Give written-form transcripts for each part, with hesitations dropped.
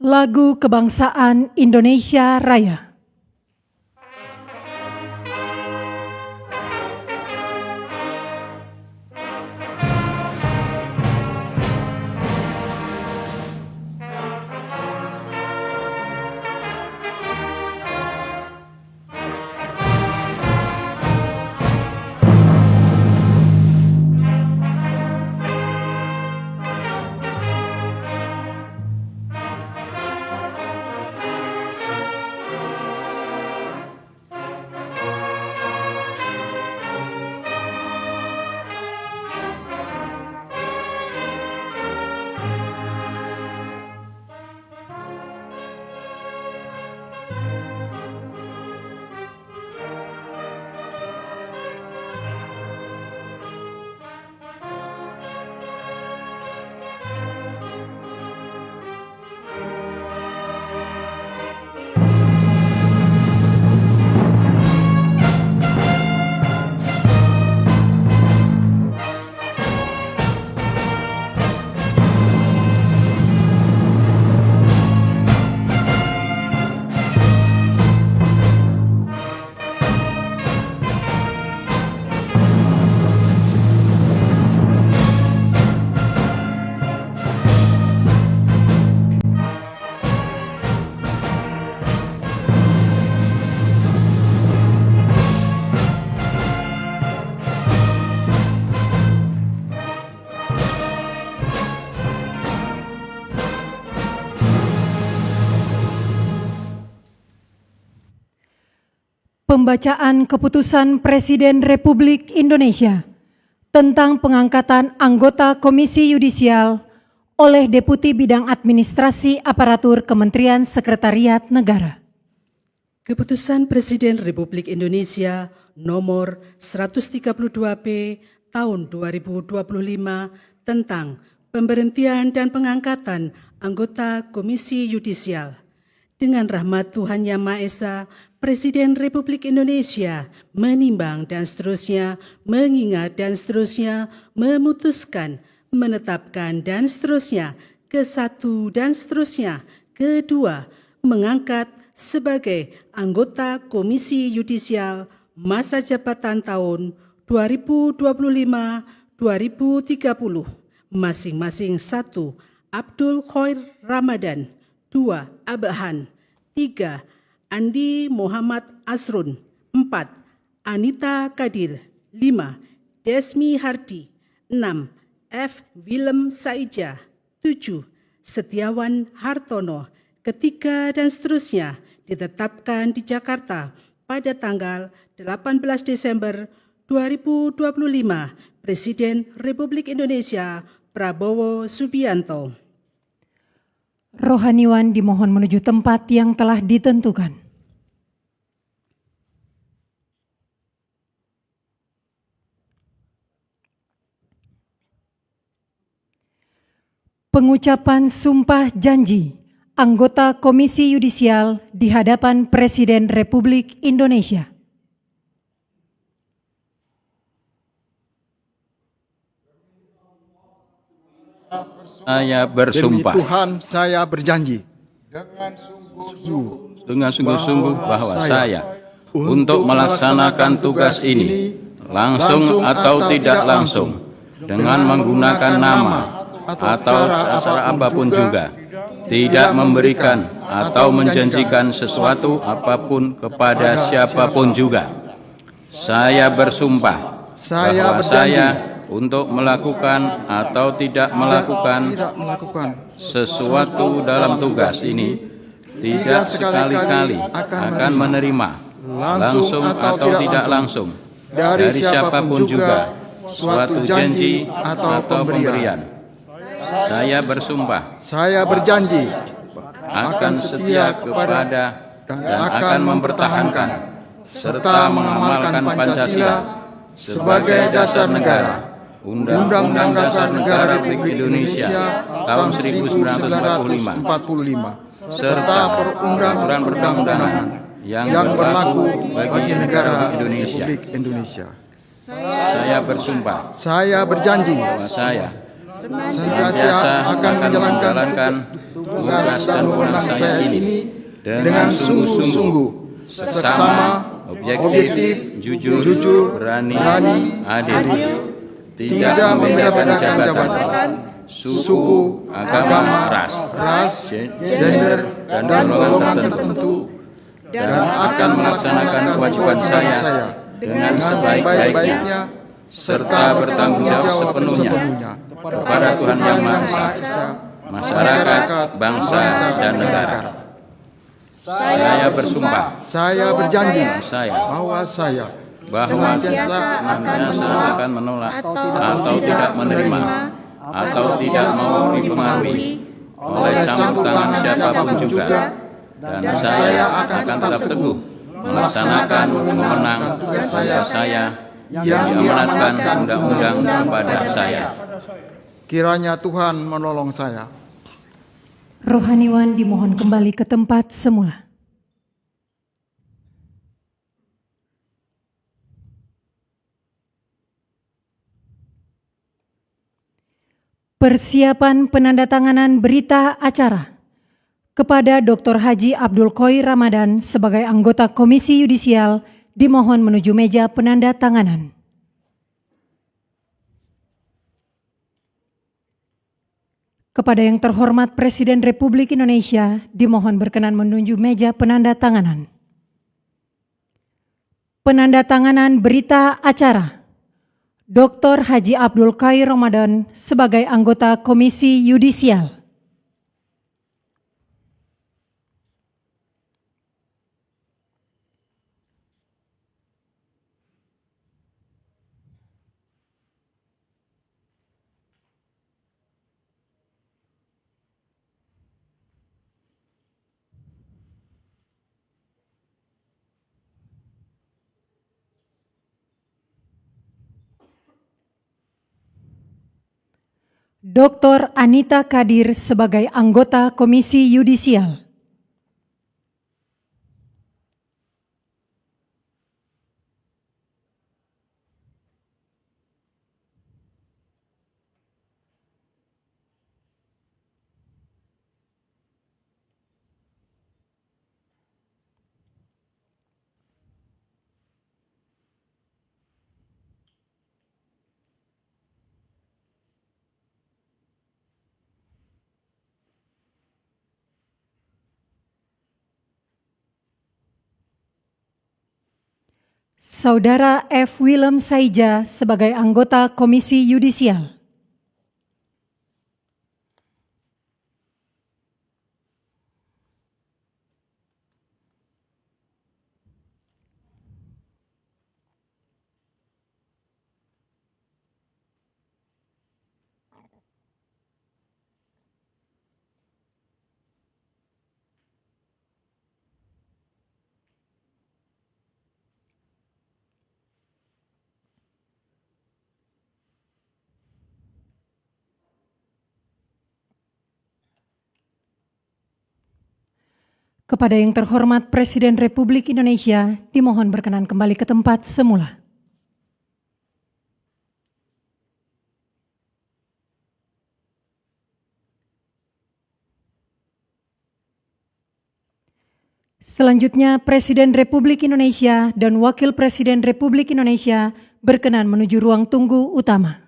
Lagu Kebangsaan Indonesia Raya. Pembacaan Keputusan Presiden Republik Indonesia tentang pengangkatan anggota Komisi Yudisial oleh Deputi Bidang Administrasi Aparatur Kementerian Sekretariat Negara. Keputusan Presiden Republik Indonesia nomor 132-P tahun 2025 tentang pemberhentian dan pengangkatan anggota Komisi Yudisial. Dengan rahmat Tuhan Yang Maha Esa, Presiden Republik Indonesia menimbang dan seterusnya, mengingat dan seterusnya, memutuskan, menetapkan dan seterusnya, ke-1 dan seterusnya, ke-2, mengangkat sebagai anggota Komisi Yudisial masa jabatan tahun 2025-2030, masing-masing 1. Abdul Khoir Ramadan, 2. Abahan, 3. Andi Muhammad Asrun, 4. Anita Kadir, 5. Desmi Hardi, 6. F. Willem Saija, 7. Setiawan Hartono, ke-3 dan seterusnya ditetapkan di Jakarta pada tanggal 18 Desember 2025, Presiden Republik Indonesia Prabowo Subianto. Rohaniwan dimohon menuju tempat yang telah ditentukan. Pengucapan sumpah janji anggota Komisi Yudisial di hadapan Presiden Republik Indonesia. Saya bersumpah. Demi Tuhan, saya berjanji. Dengan sungguh-sungguh bahwa saya untuk melaksanakan tugas ini langsung atau tidak langsung dengan menggunakan nama atau cara apapun juga tidak memberikan atau menjanjikan sesuatu apapun kepada siapapun juga. Saya bersumpah bahwa saya untuk melakukan atau tidak melakukan sesuatu dalam tugas ini tidak sekali-kali akan menerima langsung atau tidak langsung dari siapapun juga suatu janji atau pemberian. Saya bersumpah, saya berjanji akan setia kepada dan akan mempertahankan serta mengamalkan Pancasila sebagai dasar negara, Undang-Undang Dasar Negara Republik Indonesia tahun 1945, serta perundang-undangan yang berlaku bagi negara Indonesia. Saya bersumpah, saya berjanji bahwa saya senantiasa akan menjalankan tugas dan wewenang saya ini dengan sungguh-sungguh, seksama, objektif, jujur, berani, adil, tidak membedakan jabatan, suku, agama, ras, gender, dan golongan tertentu, dan akan melaksanakan kewajiban saya dengan sebaik-baiknya, serta bertanggung jawab sepenuhnya kepada Tuhan Yang Maha Esa, masyarakat, bangsa, dan negara. Saya bersumpah, Saya berjanji bahwa saya senantiasa akan menolak atau tidak menerima atau tidak mau dipengaruhi oleh campur tangan siapapun juga, dan saya akan tetap teguh melaksanakan wewenang tugas saya yang diamanatkan undang-undang kepada saya. kiranya Tuhan menolong saya. Rohaniwan dimohon kembali ke tempat semula. Persiapan penandatanganan berita acara kepada Dr. Haji Abdul Khoir Ramadan sebagai anggota Komisi Yudisial dimohon menuju meja penandatanganan. Kepada yang terhormat Presiden Republik Indonesia dimohon berkenan menuju meja penandatanganan. Penandatanganan berita acara Dr. Haji Abdul Khoir Ramadan sebagai anggota Komisi Yudisial. Dr. Anita Kadir sebagai anggota Komisi Yudisial. Saudara F. Willem Saija sebagai anggota Komisi Yudisial. Kepada yang terhormat Presiden Republik Indonesia, dimohon berkenan kembali ke tempat semula. Selanjutnya, Presiden Republik Indonesia dan Wakil Presiden Republik Indonesia berkenan menuju ruang tunggu utama.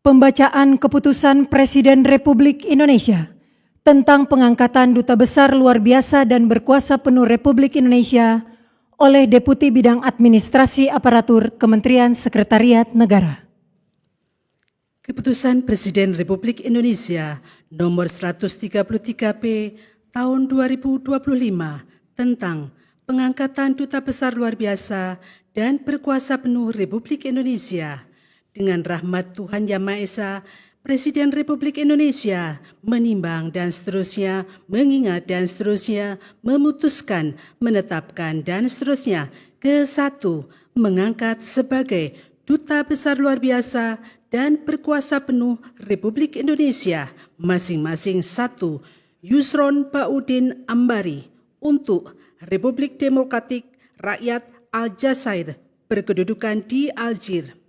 Pembacaan Keputusan Presiden Republik Indonesia tentang pengangkatan Duta Besar Luar Biasa dan Berkuasa Penuh Republik Indonesia oleh Deputi Bidang Administrasi Aparatur Kementerian Sekretariat Negara. Keputusan Presiden Republik Indonesia nomor 133P tahun 2025 tentang pengangkatan Duta Besar Luar Biasa dan Berkuasa Penuh Republik Indonesia. Dengan rahmat Tuhan Yang Maha Esa, Presiden Republik Indonesia menimbang dan seterusnya, mengingat dan seterusnya, memutuskan, menetapkan dan seterusnya. Ke-1, mengangkat sebagai Duta Besar Luar Biasa dan Berkuasa Penuh Republik Indonesia masing-masing 1, Yusron Baudin Ambari untuk Republik Demokratik Rakyat Aljazair berkedudukan di Algier.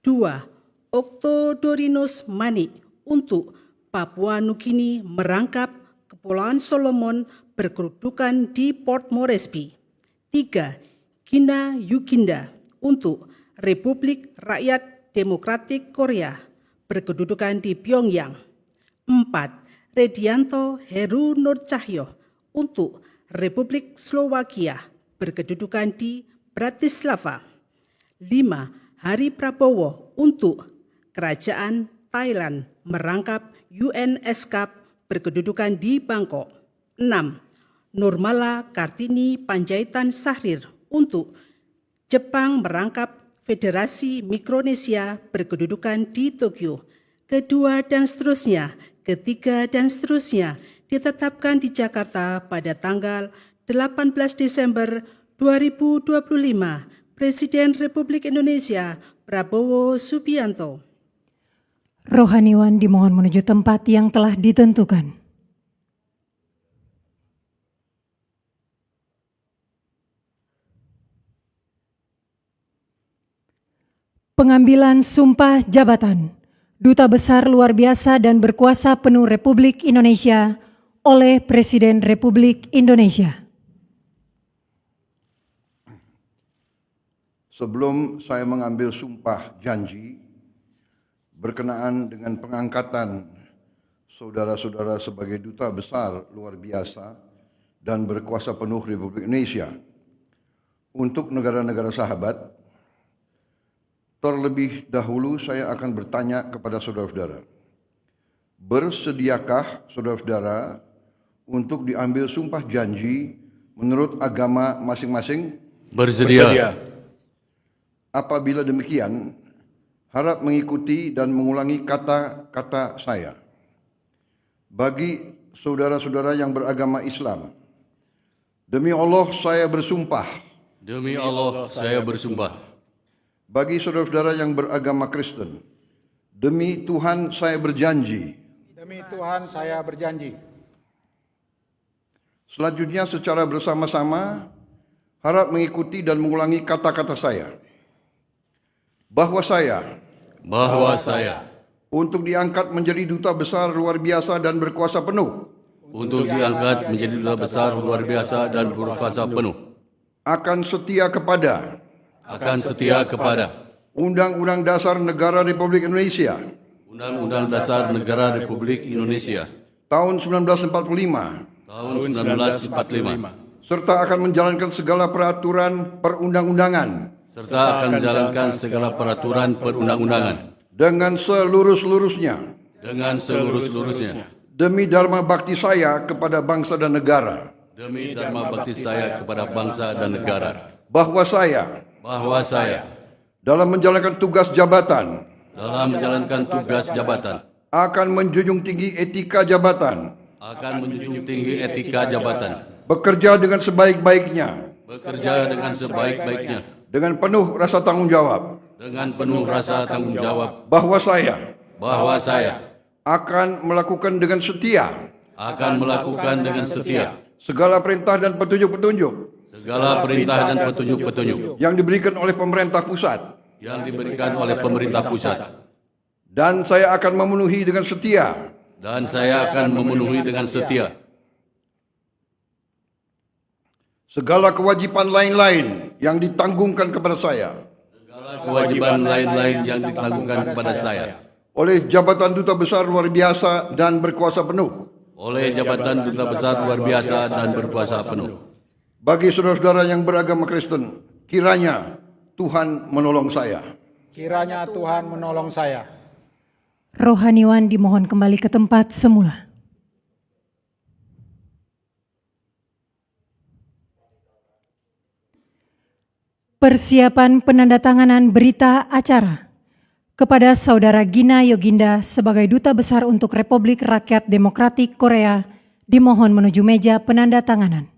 2. Octodorus Manik untuk Papua Nugini merangkap Kepulauan Solomon berkedudukan di Port Moresby. 3. Gina Yukinda untuk Republik Rakyat Demokratik Korea berkedudukan di Pyongyang. 4. Redianto Heru Nur Cahyo untuk Republik Slovakia berkedudukan di Bratislava. 5. Hari Prabowo untuk Kerajaan Thailand merangkap UNESCAP berkedudukan di Bangkok. 6. Nurmala Kartini Panjaitan Sahrir untuk Jepang merangkap Federasi Mikronesia berkedudukan di Tokyo. Kedua dan seterusnya, ketiga dan seterusnya ditetapkan di Jakarta pada tanggal 18 Desember 2025. Presiden Republik Indonesia Prabowo Subianto. Rohaniwan dimohon menuju tempat yang telah ditentukan. Pengambilan sumpah jabatan Duta Besar Luar Biasa dan Berkuasa Penuh Republik Indonesia oleh Presiden Republik Indonesia. Sebelum saya mengambil sumpah janji berkenaan dengan pengangkatan saudara-saudara sebagai Duta Besar Luar Biasa dan Berkuasa Penuh Republik Indonesia untuk negara-negara sahabat, terlebih dahulu saya akan bertanya kepada saudara-saudara, bersediakah saudara-saudara untuk diambil sumpah janji menurut agama masing-masing? Bersedia. Apabila demikian, harap mengikuti dan mengulangi kata-kata saya. Bagi saudara-saudara yang beragama Islam, demi Allah saya bersumpah. Demi Allah saya bersumpah. Bagi saudara-saudara yang beragama Kristen, demi Tuhan saya berjanji. Demi Tuhan saya berjanji. Selanjutnya secara bersama-sama, harap mengikuti dan mengulangi kata-kata saya. Bahwa saya untuk diangkat menjadi Duta Besar Luar Biasa dan Berkuasa Penuh akan setia kepada Undang-Undang Dasar Negara Republik Indonesia tahun 1945 serta akan menjalankan segala peraturan perundang-undangan dengan seluruh-seluruhnya demi dharma bakti saya kepada bangsa dan negara. Bahwa saya dalam menjalankan tugas jabatan akan menjunjung tinggi etika jabatan, bekerja dengan sebaik-baiknya, dengan penuh rasa tanggung jawab, bahwa saya akan melakukan dengan setia segala perintah dan petunjuk-petunjuk yang diberikan oleh pemerintah pusat, dan saya akan memenuhi dengan setia segala kewajiban lain-lain yang ditanggungkan kepada saya oleh jabatan Duta Besar Luar Biasa dan berkuasa penuh oleh jabatan Duta Besar Luar Biasa dan berkuasa penuh. bagi saudara-saudara yang beragama Kristen, kiranya Tuhan menolong saya. Kiranya Tuhan menolong saya. Rohaniwan dimohon kembali ke tempat semula. Persiapan penandatanganan berita acara kepada Saudara Gina Yoginda sebagai Duta Besar untuk Republik Rakyat Demokratik Korea dimohon menuju meja penandatanganan.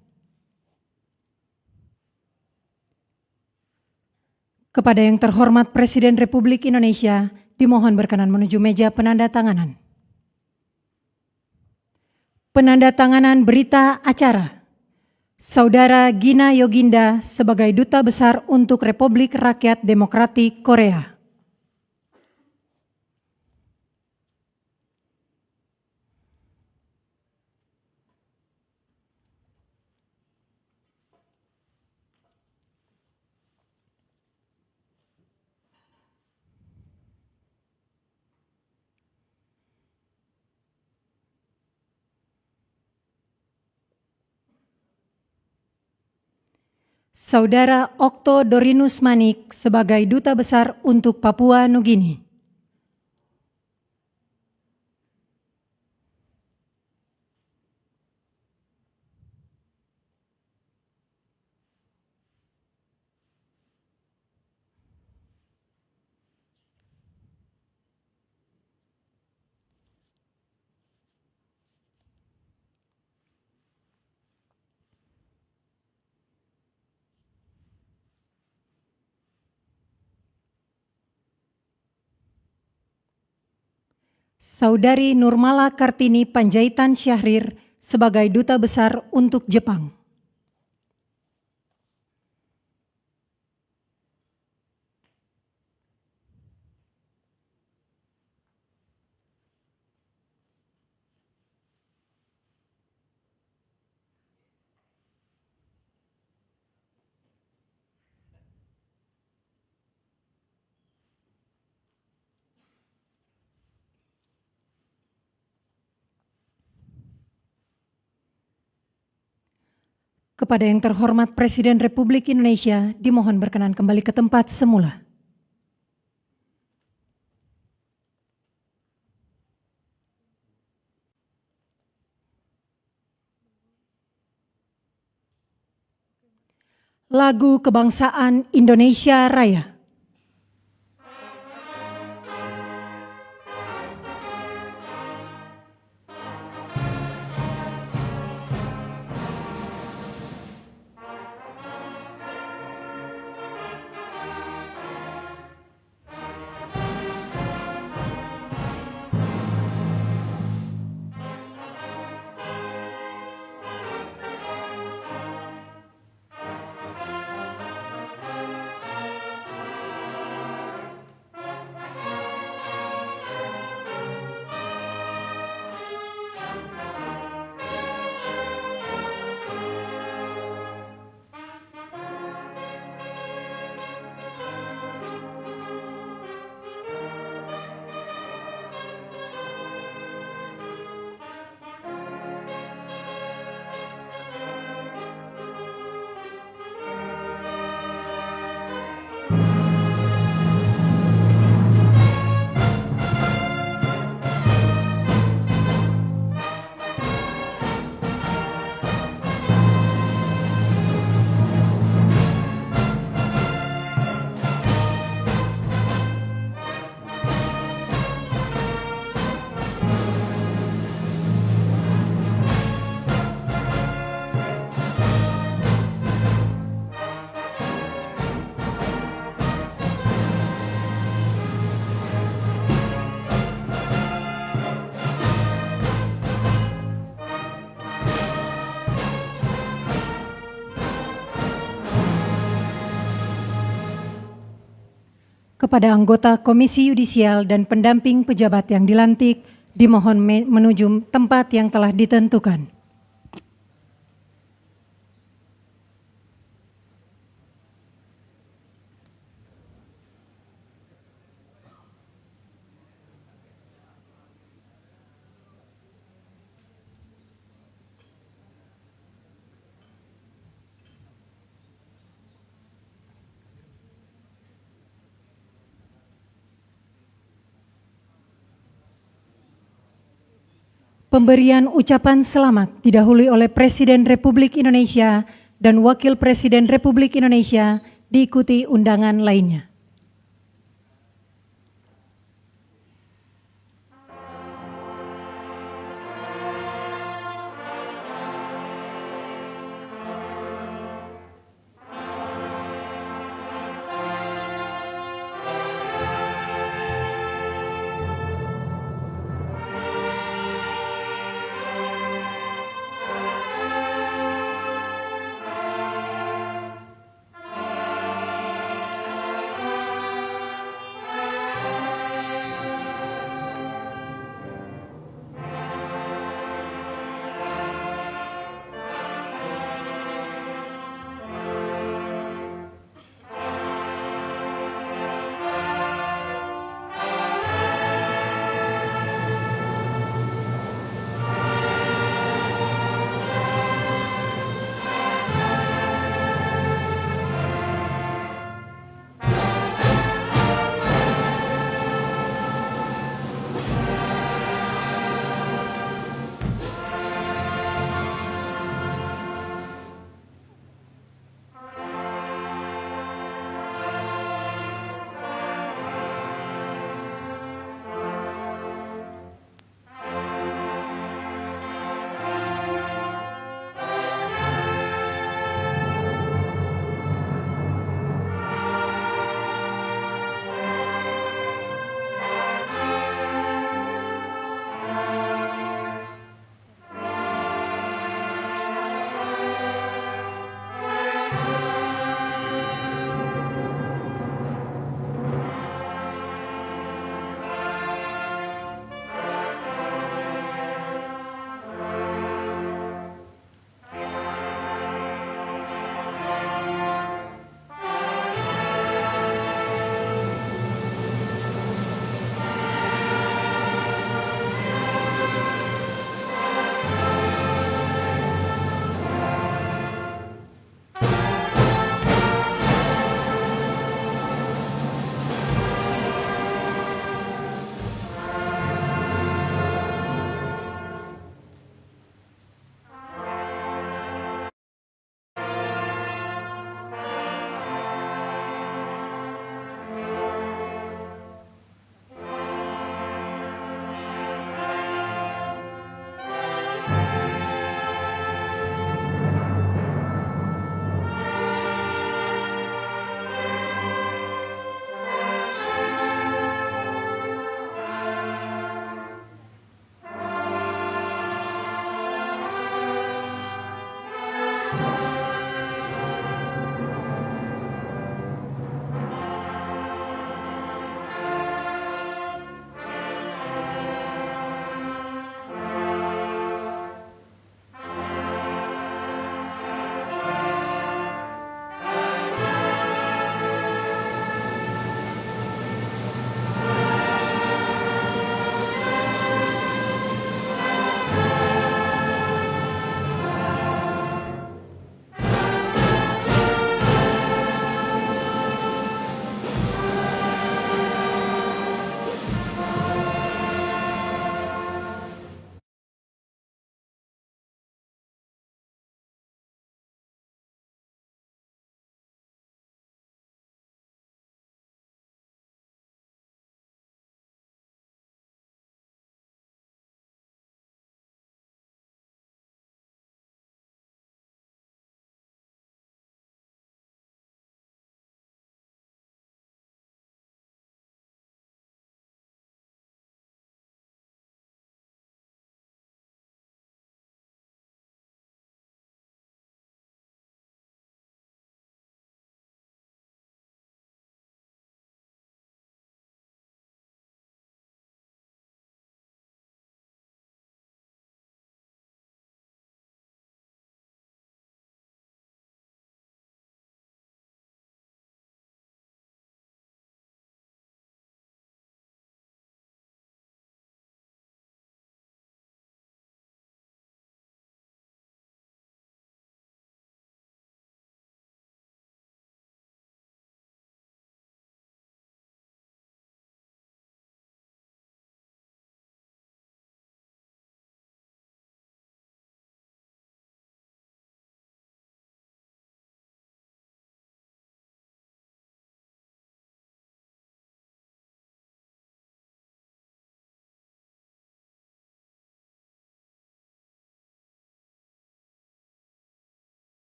Kepada yang terhormat Presiden Republik Indonesia dimohon berkenan menuju meja penandatanganan. Penandatanganan berita acara Saudara Gina Yoginda sebagai Duta Besar untuk Republik Rakyat Demokratik Korea. Saudara Okto Dorinus Manik sebagai Duta Besar untuk Papua Nugini. Saudari Nurmala Kartini Panjaitan Syahrir sebagai Duta Besar untuk Jepang. Kepada yang terhormat Presiden Republik Indonesia dimohon berkenan kembali ke tempat semula. Lagu Kebangsaan Indonesia Raya. Kepada anggota Komisi Yudisial dan pendamping pejabat yang dilantik, dimohon menuju tempat yang telah ditentukan. Pemberian ucapan selamat didahului oleh Presiden Republik Indonesia dan Wakil Presiden Republik Indonesia, diikuti undangan lainnya.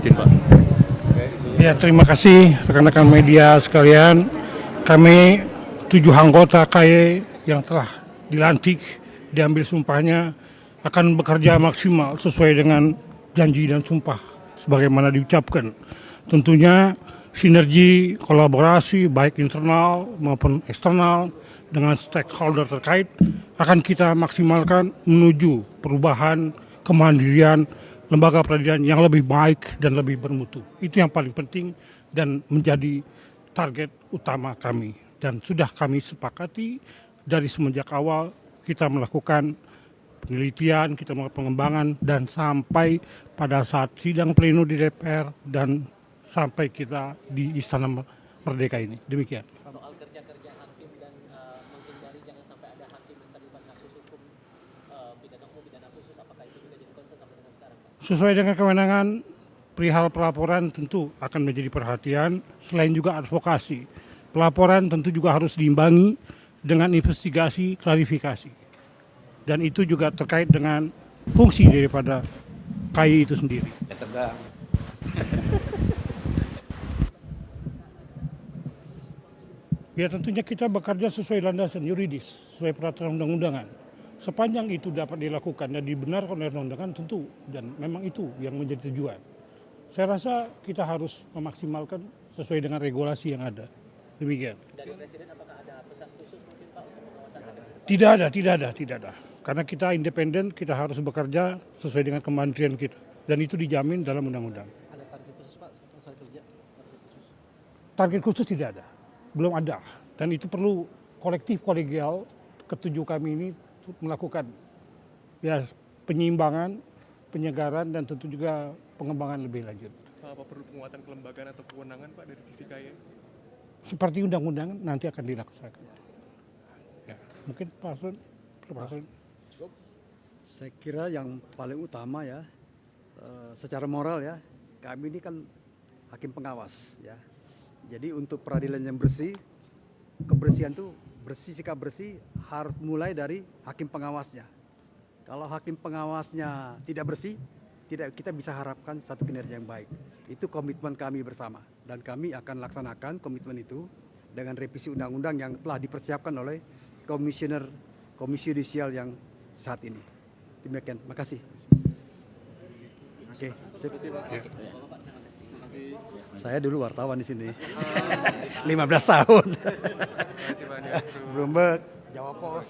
izin Pak. Ya, terima kasih rekan-rekan media sekalian. Kami 7 anggota KY yang telah dilantik, diambil sumpahnya, akan bekerja maksimal sesuai dengan janji dan sumpah sebagaimana diucapkan. Tentunya sinergi kolaborasi baik internal maupun eksternal dengan stakeholder terkait akan kita maksimalkan menuju perubahan kemandirian lembaga peradilan yang lebih baik dan lebih bermutu. Itu yang paling penting dan menjadi target utama kami. Dan sudah kami sepakati dari semenjak awal kita melakukan penelitian, kita melakukan pengembangan, dan sampai pada saat sidang pleno di DPR dan sampai kita di Istana Merdeka ini. Demikian. Soal kerja-kerja hakim dan menghindari jangan sampai ada hakim yang terlibat kasus hukum pidana umum, pidana khusus, apakah itu juga jadi concern sampai dengan sekarang, Pak? Sesuai dengan kewenangan, perihal pelaporan tentu akan menjadi perhatian, selain juga advokasi. Pelaporan tentu juga harus diimbangi dengan investigasi, klarifikasi. Dan itu juga terkait dengan fungsi daripada KAI itu sendiri. Ya tentunya kita bekerja sesuai landasan yuridis, sesuai peraturan undang-undangan. Sepanjang itu dapat dilakukan dan dibenarkan oleh undang-undangan tentu, dan memang itu yang menjadi tujuan. Saya rasa kita harus memaksimalkan sesuai dengan regulasi yang ada. Demikian. Dari Presiden apakah ada pesan khusus mungkin Pak untuk pengawasan hakim? Tidak ada. Karena kita independen, kita harus bekerja sesuai dengan kementerian kita. Dan itu dijamin dalam undang-undang. Ada target khusus Pak soal kerja? Target khusus tidak ada, belum ada. Dan itu perlu kolektif kolegial ketujuh kami ini melakukan ya penyeimbangan, penyegaran, dan tentu juga pengembangan lebih lanjut. Apa perlu penguatan kelembagaan atau kewenangan Pak dari sisi KAI? Seperti undang-undang nanti akan dilaksanakan. Ya, mungkin Pak Sun. Saya kira yang paling utama ya, secara moral ya, kami ini kan hakim pengawas ya. Jadi untuk peradilan yang bersih, kebersihan itu bersih, sikap bersih harus mulai dari hakim pengawasnya. Kalau hakim pengawasnya tidak bersih, kita bisa harapkan satu kinerja yang baik. Itu komitmen kami bersama dan kami akan laksanakan komitmen itu dengan revisi undang-undang yang telah dipersiapkan oleh komisioner Komisi Yudisial yang saat ini. Demikian, makasih. Oke, sip. Saya dulu wartawan di sini. 15 tahun. Bloomberg, Jawa Pos.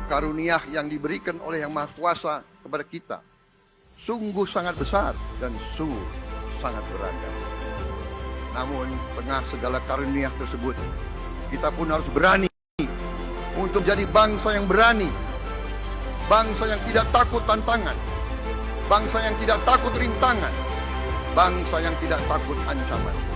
karunia yang diberikan oleh Yang Maha Kuasa kepada kita sungguh sangat besar dan sungguh sangat beragam. Namun tengah segala karunia tersebut, kita pun harus berani untuk jadi bangsa yang berani, bangsa yang tidak takut tantangan, bangsa yang tidak takut rintangan, bangsa yang tidak takut ancaman.